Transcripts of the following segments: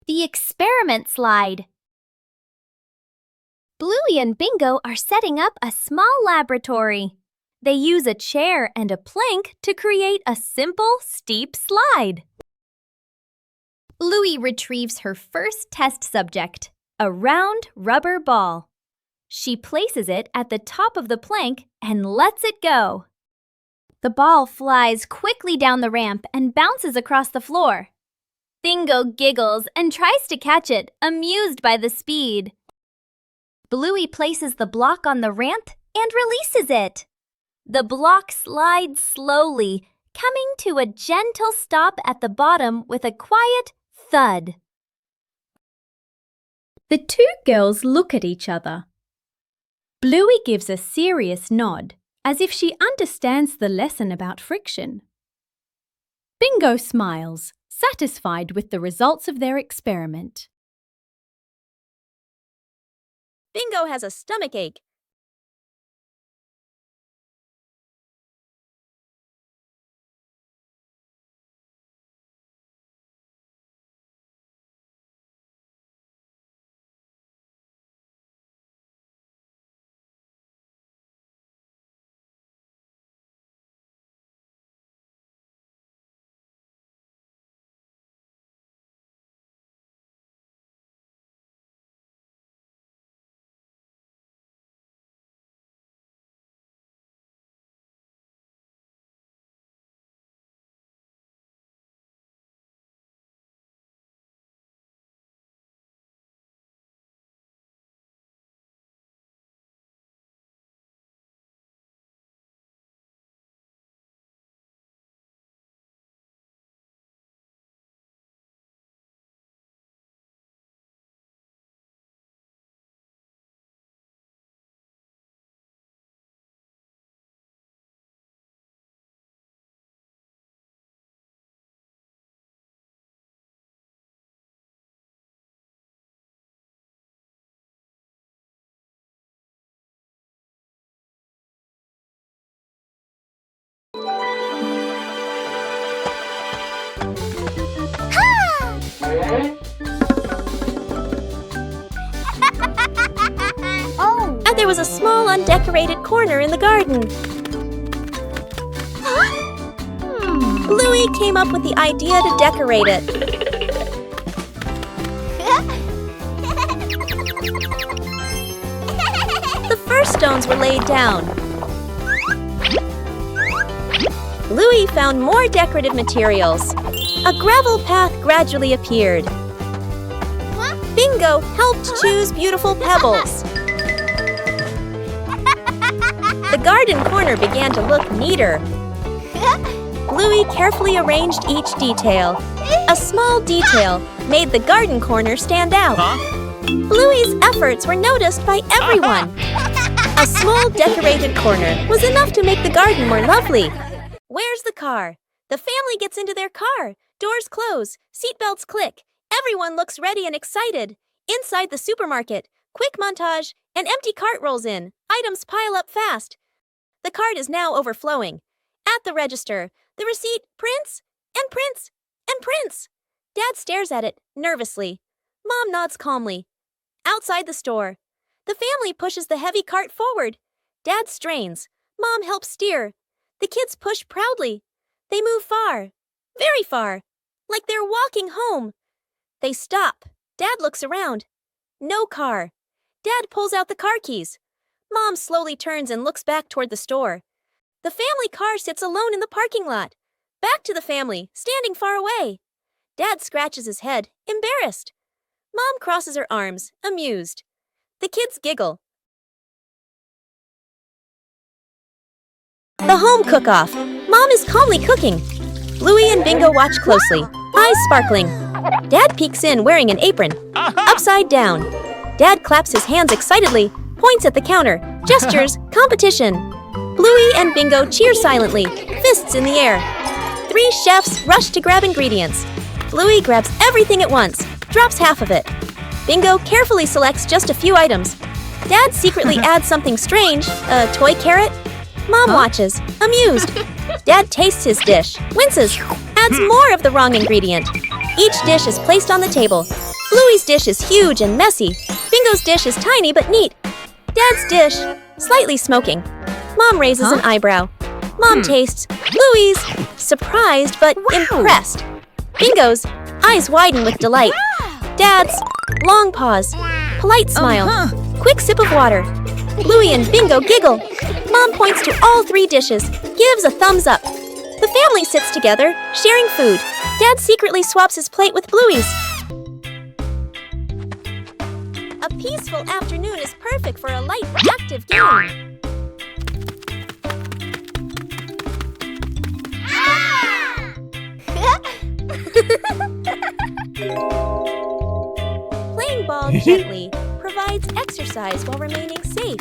The experiment slide. Bluey and Bingo are setting up a small laboratory. They use a chair and a plank to create a simple, steep slide. Bluey retrieves her first test subject, a round rubber ball. She places it at the top of the plank and lets it go. The ball flies quickly down the ramp and bounces across the floor. Bingo giggles and tries to catch it, amused by the speed. Bluey places the block on the ramp and releases it. The block slides slowly, coming to a gentle stop at the bottom with a quiet thud. The two girls look at each other. Bluey gives a serious nod, as if she understands the lesson about friction. Bingo smiles, satisfied with the results of their experiment. Bingo has a stomachache. And there was a small undecorated corner in the garden. Bluey came up with the idea to decorate it. The first stones were laid down. Bluey found more decorative materials. A gravel path gradually appeared. Bingo helped choose beautiful pebbles. The garden corner began to look neater. Bluey carefully arranged each detail. A small detail made the garden corner stand out. Bluey's efforts were noticed by everyone. A small decorated corner was enough to make the garden more lovely. Where's the car? The family gets into their car. Doors close. Seatbelts click. Everyone looks ready and excited. Inside the supermarket, quick montage, an empty cart rolls in. Items pile up fast. The cart is now overflowing. At the register, the receipt prints and prints and prints. Dad stares at it nervously. Mom nods calmly. Outside the store, the family pushes the heavy cart forward. Dad strains. Mom helps steer. The kids push proudly. They move far, very far, like they're walking home. They stop. Dad looks around. No car. Dad pulls out the car keys. Mom slowly turns and looks back toward the store. The family car sits alone in the parking lot. Back to the family, standing far away. Dad scratches his head, embarrassed. Mom crosses her arms, amused. The kids giggle. The home cook-off. Mom is calmly cooking. Bluey and Bingo watch closely, eyes sparkling. Dad peeks in wearing an apron, upside down. Dad claps his hands excitedly, points at the counter, gestures, competition. Bluey and Bingo cheer silently, fists in the air. 3 chefs rush to grab ingredients. Bluey grabs everything at once, drops half of it. Bingo carefully selects just a few items. Dad secretly adds something strange, a toy carrot. Mom watches, amused. Dad tastes his dish, winces, adds more of the wrong ingredient. Each dish is placed on the table. Bluey's dish is huge and messy. Bingo's dish is tiny but neat. Dad's dish, slightly smoking. Mom raises an eyebrow. Mom tastes. Bluey's, surprised but impressed. Bingo's, eyes widen with delight. Dad's, long pause. Polite smile. Quick sip of water. Bluey and Bingo giggle. Mom points to all three dishes, gives a thumbs up. The family sits together, sharing food. Dad secretly swaps his plate with Bluey's. A peaceful afternoon is perfect for a light, active game. Playing ball gently provides exercise while remaining safe.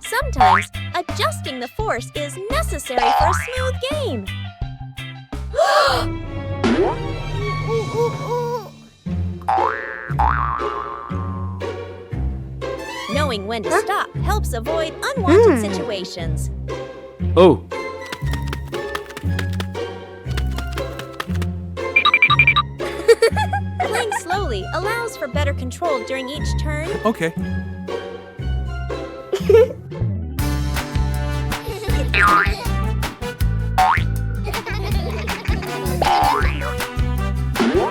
Sometimes, adjusting the force is necessary for a smooth game. Knowing when to stop helps avoid unwanted situations. Oh. Playing slowly allows for better control during each turn. Okay.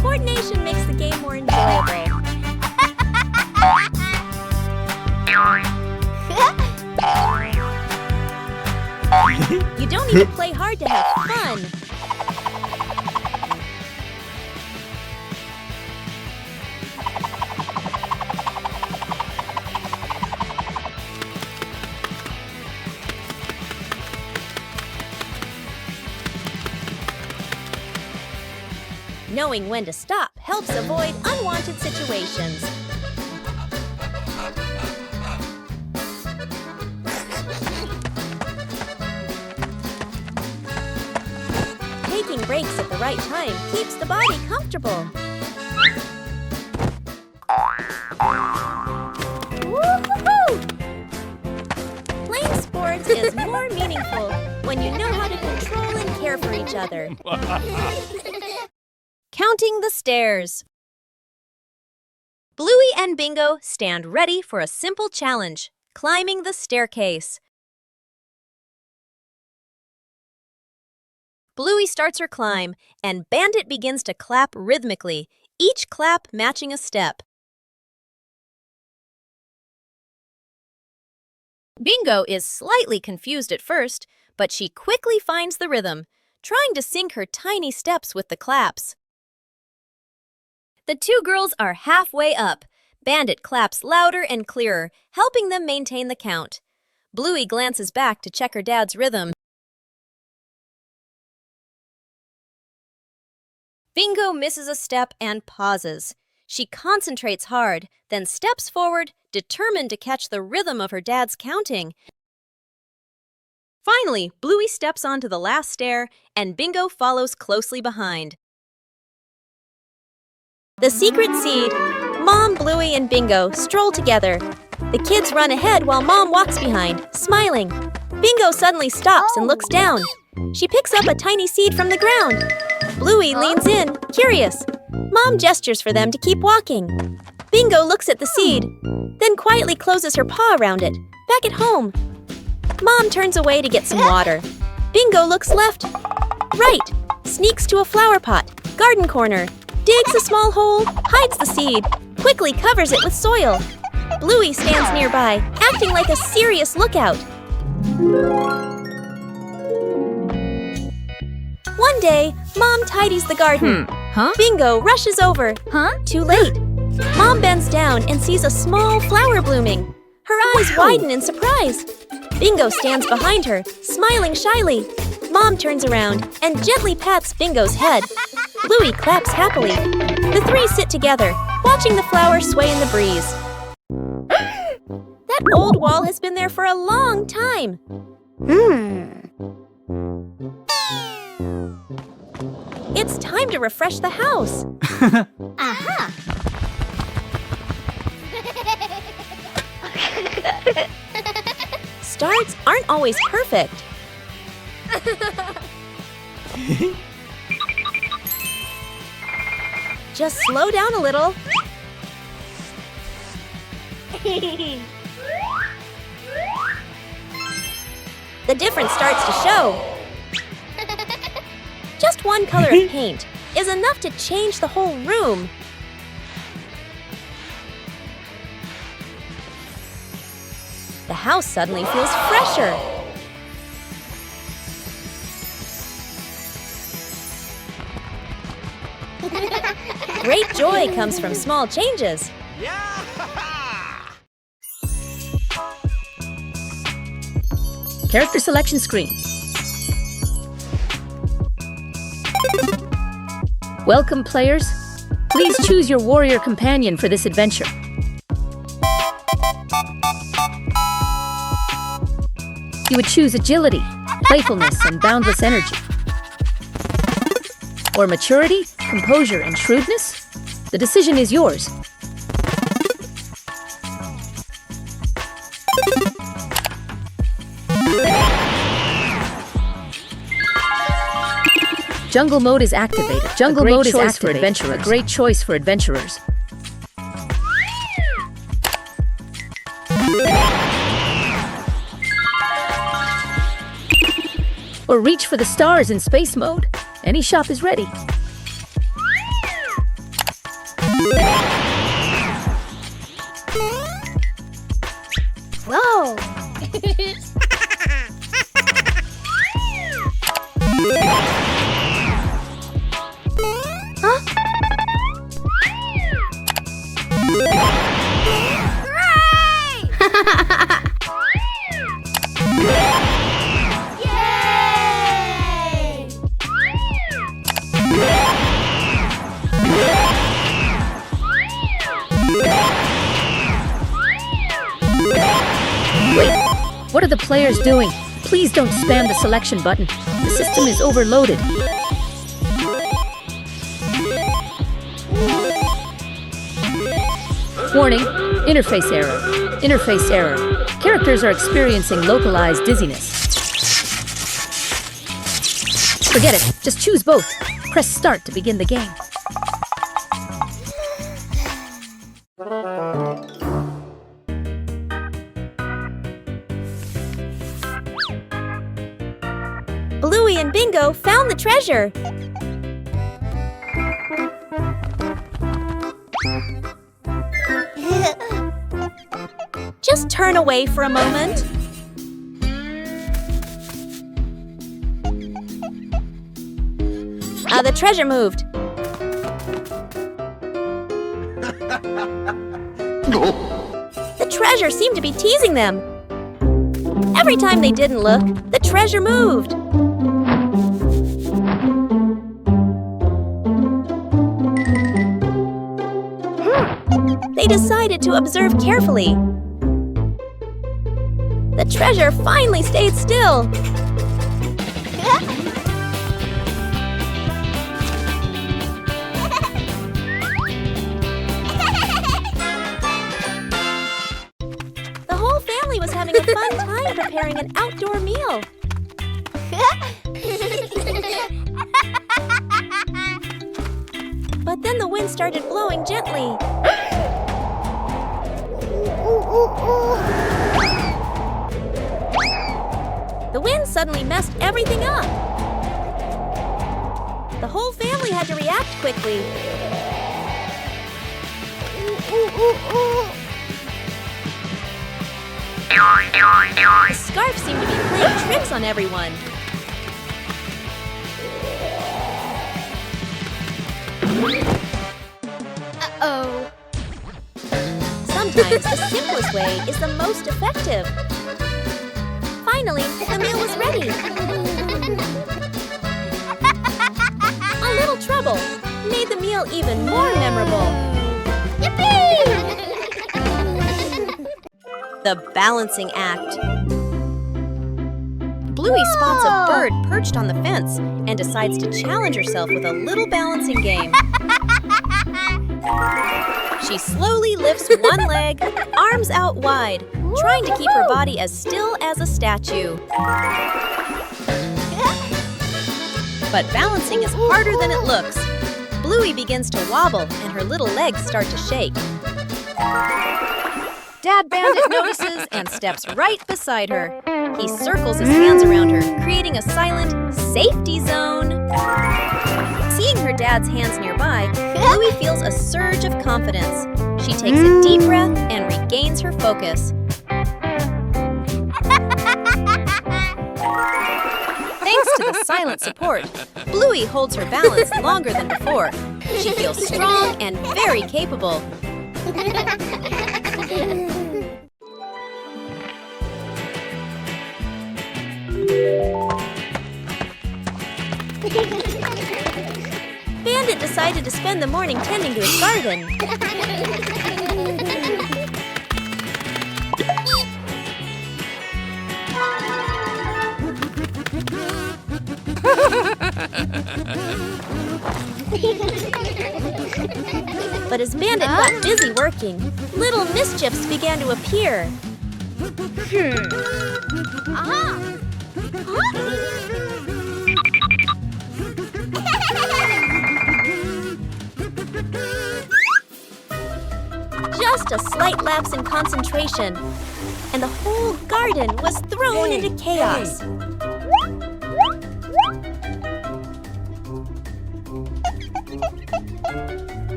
Coordination makes the game more enjoyable. You don't need to play hard to have fun. Knowing when to stop helps avoid unwanted situations. Taking breaks at the right time keeps the body comfortable. Woo-hoo-hoo! Playing sports is more meaningful when you know how to control and care for each other. Counting the stairs. Bluey and Bingo stand ready for a simple challenge, climbing the staircase. Bluey starts her climb, and Bandit begins to clap rhythmically, each clap matching a step. Bingo is slightly confused at first, but she quickly finds the rhythm, trying to sync her tiny steps with the claps. The two girls are halfway up. Bandit claps louder and clearer, helping them maintain the count. Bluey glances back to check her dad's rhythm. Bingo misses a step and pauses. She concentrates hard, then steps forward, determined to catch the rhythm of her dad's counting. Finally, Bluey steps onto the last stair, and Bingo follows closely behind. The secret seed. Mom, Bluey, and Bingo stroll together. The kids run ahead while Mom walks behind, smiling. Bingo suddenly stops and looks down. She picks up a tiny seed from the ground. Bluey leans in, curious. Mom gestures for them to keep walking. Bingo looks at the seed, then quietly closes her paw around it. Back at home. Mom turns away to get some water. Bingo looks left, right, sneaks to a flower pot, garden corner, digs a small hole, hides the seed, quickly covers it with soil. Bluey stands nearby, acting like a serious lookout. One day, Mom tidies the garden. Bingo rushes over. Too late. Mom bends down and sees a small flower blooming. Her eyes widen in surprise. Bingo stands behind her, smiling shyly. Mom turns around and gently pats Bingo's head. Bluey claps happily. The three sit together, watching the flower sway in the breeze. That old wall has been there for a long time. It's time to refresh the house. Aha! Starts aren't always perfect. Just slow down a little. The difference starts to show. Just one color of paint is enough to change the whole room. The house suddenly feels fresher. Great joy comes from small changes. Character selection screen. Welcome, players. Please choose your warrior companion for this adventure. You would choose agility, playfulness, and boundless energy. Or maturity, composure, and shrewdness? The decision is yours. Jungle mode is activated. Jungle mode is activated for adventurers. A great choice for adventurers. Or reach for the stars in space mode. Any shop is ready. Whoa! Wait, what are the players doing? Please don't spam the selection button. The system is overloaded. Warning, interface error. Interface error. Characters are experiencing localized dizziness. Forget it, just choose both. Press start to begin the game. Bluey and Bingo found the treasure. Just turn away for a moment. The treasure moved. The treasure seemed to be teasing them. Every time they didn't look, the treasure moved. They decided to observe carefully. The treasure finally stayed still. The whole family was having a fun time preparing an outdoor meal. But then the wind started blowing gently. The wind suddenly messed everything up. The whole family had to react quickly. The scarf seemed to be playing tricks on everyone. Uh-oh. Sometimes the simplest way is the most effective. Finally, the meal was ready. A little trouble made the meal even more memorable. Yippee! The balancing act. Bluey spots a bird perched on the fence and decides to challenge herself with a little balancing game. She slowly lifts one leg, arms out wide, trying to keep her body as still as a statue. But balancing is harder than it looks. Bluey begins to wobble and her little legs start to shake. Dad Bandit notices and steps right beside her. He circles his hands around her, creating a silent safety zone. Seeing her dad's hands nearby, Bluey feels a surge of confidence. She takes a deep breath and regains her focus. Thanks to the silent support, Bluey holds her balance longer than before. She feels strong and very capable. Bandit decided to spend the morning tending to his garden. But as Bandit got busy working, little mischiefs began to appear. Just a slight lapse in concentration, and the whole garden was thrown into chaos.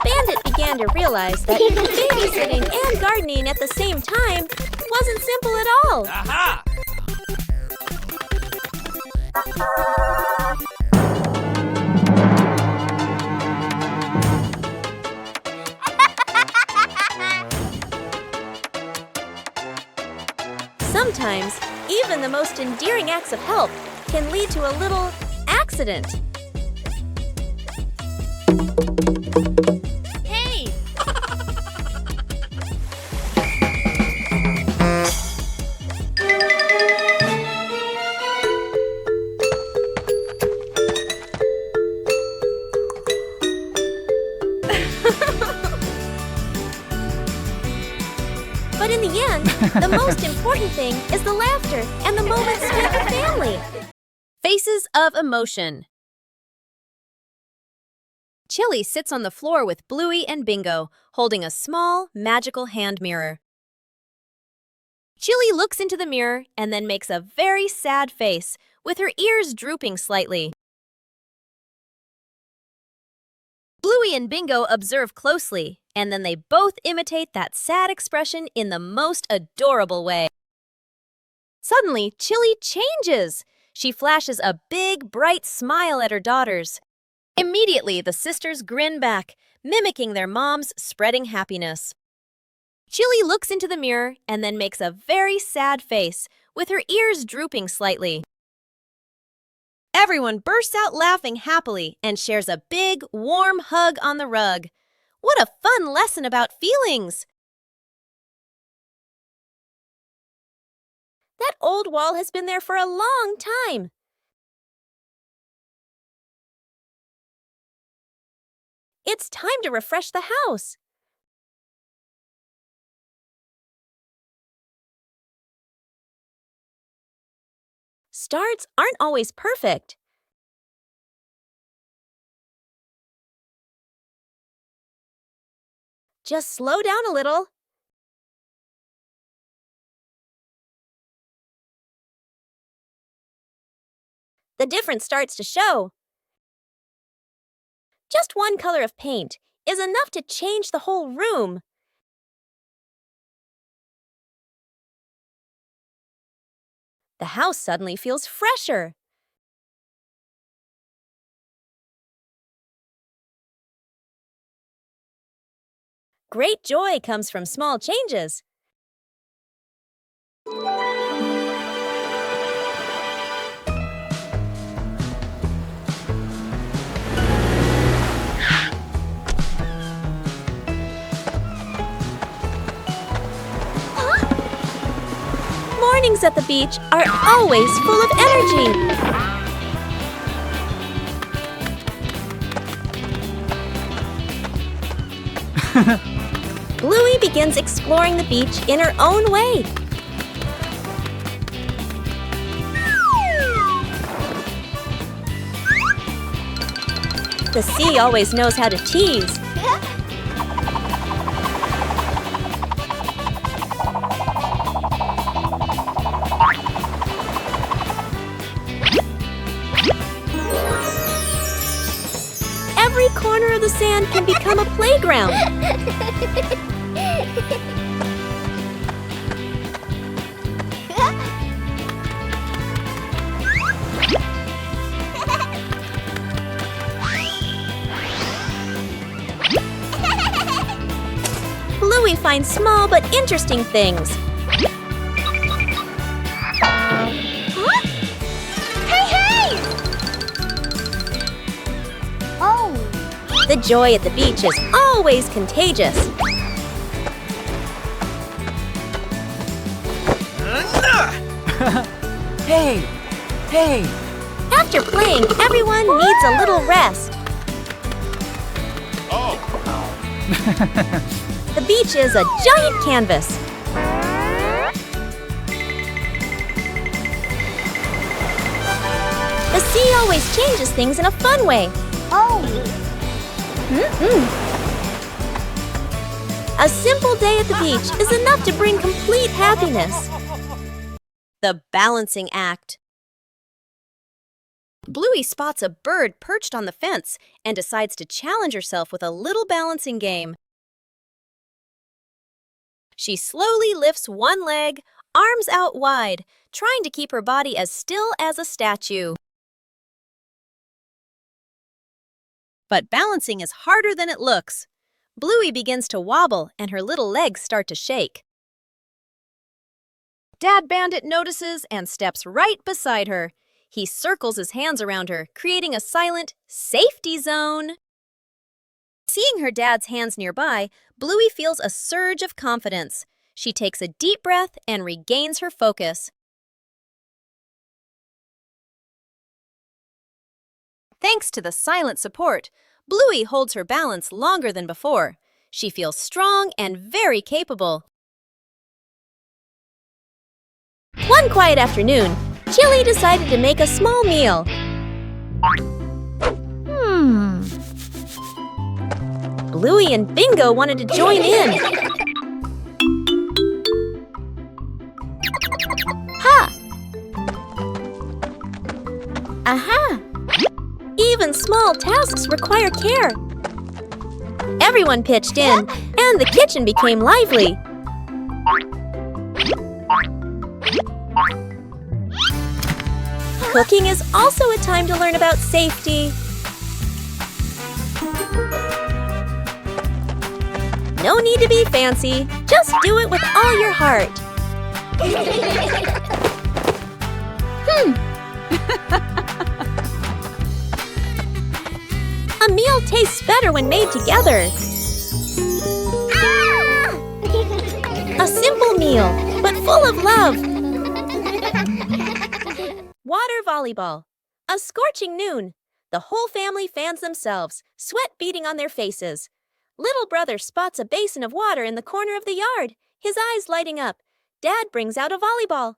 Bandit began to realize that babysitting and gardening at the same time wasn't simple at all. Aha! Sometimes, even the most endearing acts of help can lead to a little accident. Hey! But in the end, the most important thing is the laughter and the moments spent with family. Faces of emotion. Chili sits on the floor with Bluey and Bingo, holding a small, magical hand mirror. Chili looks into the mirror and then makes a very sad face, with her ears drooping slightly. Bluey and Bingo observe closely, and then they both imitate that sad expression in the most adorable way. Suddenly, Chili changes. She flashes a big, bright smile at her daughters. Immediately, the sisters grin back, mimicking their mom's spreading happiness. Chili looks into the mirror and then makes a very sad face, with her ears drooping slightly. Everyone bursts out laughing happily and shares a big, warm hug on the rug. What a fun lesson about feelings! That old wall has been there for a long time. It's time to refresh the house. Starts aren't always perfect. Just slow down a little. The difference starts to show. Just one color of paint is enough to change the whole room. The house suddenly feels fresher. Great joy comes from small changes. Mornings at the beach are always full of energy. Bluey begins exploring the beach in her own way. The sea always knows how to tease. Every corner of the sand can become a playground. Bluey finds small but interesting things. Huh? Hey! Oh! The joy at the beach is always contagious. Hey! After playing, everyone needs a little rest. The beach is a giant canvas. The sea always changes things in a fun way. Oh! A simple day at the beach is enough to bring complete happiness. The balancing act. Bluey spots a bird perched on the fence and decides to challenge herself with a little balancing game. She slowly lifts one leg, arms out wide, trying to keep her body as still as a statue. But balancing is harder than it looks. Bluey begins to wobble and her little legs start to shake. Dad Bandit notices and steps right beside her. He circles his hands around her, creating a silent safety zone. Seeing her dad's hands nearby, Bluey feels a surge of confidence. She takes a deep breath and regains her focus. Thanks to the silent support, Bluey holds her balance longer than before. She feels strong and very capable. One quiet afternoon, Chili decided to make a small meal. Bluey and Bingo wanted to join in. Ha! Aha! Even small tasks require care. Everyone pitched in, and the kitchen became lively. Cooking is also a time to learn about safety. No need to be fancy, just do it with all your heart. A meal tastes better when made together. A simple meal, but full of love. Water volleyball. A scorching noon. The whole family fans themselves, sweat beading on their faces. Little brother spots a basin of water in the corner of the yard, his eyes lighting up. Dad brings out a volleyball.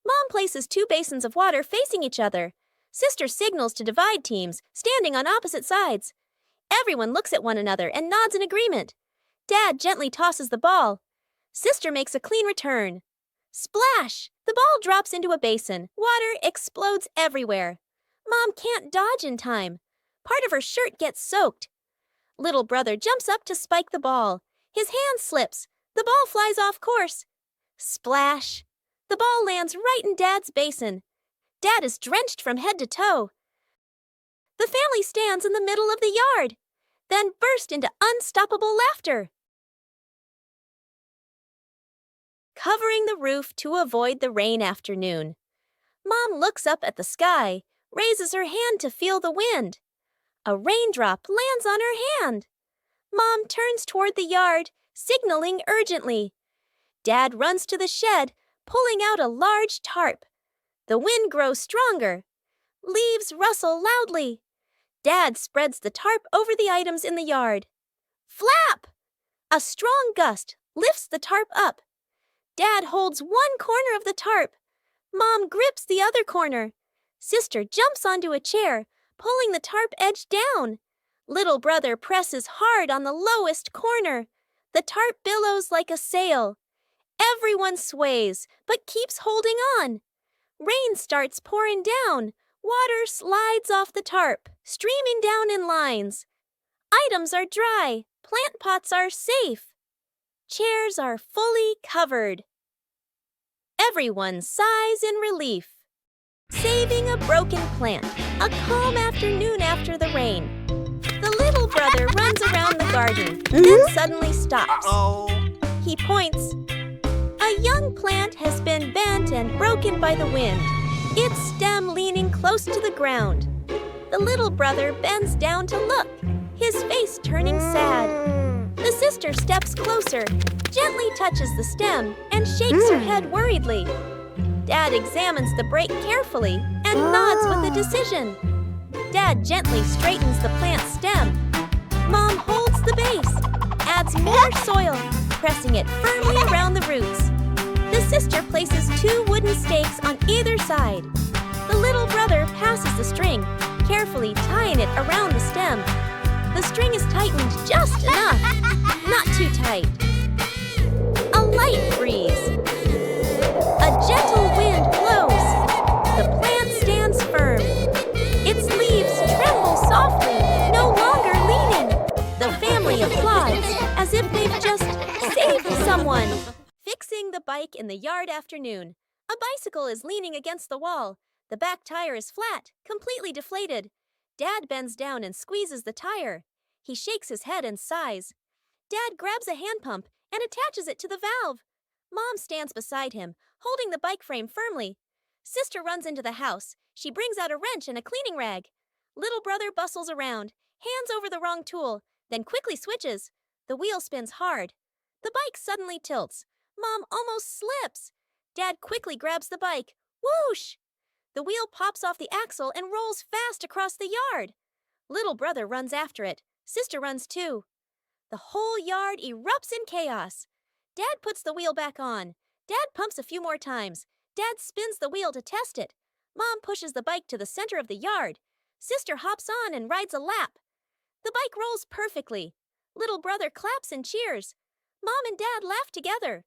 Mom places two basins of water facing each other. Sister signals to divide teams, standing on opposite sides. Everyone looks at one another and nods in agreement. Dad gently tosses the ball. Sister makes a clean return. Splash! The ball drops into a basin. Water explodes everywhere. Mom can't dodge in time. Part of her shirt gets soaked. Little brother jumps up to spike the ball. His hand slips. The ball flies off course. Splash! The ball lands right in Dad's basin. Dad is drenched from head to toe. The family stands in the middle of the yard, then burst into unstoppable laughter. Covering the roof to avoid the rain afternoon. Mom looks up at the sky, raises her hand to feel the wind. A raindrop lands on her hand. Mom turns toward the yard, signaling urgently. Dad runs to the shed, pulling out a large tarp. The wind grows stronger. Leaves rustle loudly. Dad spreads the tarp over the items in the yard. Flap! A strong gust lifts the tarp up. Dad holds one corner of the tarp. Mom grips the other corner. Sister jumps onto a chair, pulling the tarp edge down. Little brother presses hard on the lowest corner. The tarp billows like a sail. Everyone sways, but keeps holding on. Rain starts pouring down. Water slides off the tarp, streaming down in lines. Items are dry. Plant pots are safe. Chairs are fully covered. Everyone sighs in relief. Saving a broken plant, a calm afternoon after the rain. The little brother runs around the garden, then suddenly stops. He points. A young plant has been bent and broken by the wind, its stem leaning close to the ground. The little brother bends down to look, his face turning sad. The sister steps closer, gently touches the stem, and shakes her head worriedly. Dad examines the break carefully and nods with a decision. Dad gently straightens the plant's stem. Mom holds the base, adds more soil, pressing it firmly around the roots. The sister places 2 wooden stakes on either side. The little brother passes the string, carefully tying it around the stem. The string is tightened just enough, not too tight. A light breeze. A gentle wind blows. The plant stands firm. Its leaves tremble softly, no longer leaning. The family applauds as if they've just saved someone. Fixing the bike in the yard afternoon. A bicycle is leaning against the wall. The back tire is flat, completely deflated. Dad bends down and squeezes the tire. He shakes his head and sighs. Dad grabs a hand pump and attaches it to the valve. Mom stands beside him, holding the bike frame firmly. Sister runs into the house. She brings out a wrench and a cleaning rag. Little brother bustles around, hands over the wrong tool, then quickly switches. The wheel spins hard. The bike suddenly tilts. Mom almost slips. Dad quickly grabs the bike. Whoosh! The wheel pops off the axle and rolls fast across the yard. Little brother runs after it. Sister runs too. The whole yard erupts in chaos. Dad puts the wheel back on. Dad pumps a few more times. Dad spins the wheel to test it. Mom pushes the bike to the center of the yard. Sister hops on and rides a lap. The bike rolls perfectly. Little brother claps and cheers. Mom and Dad laugh together.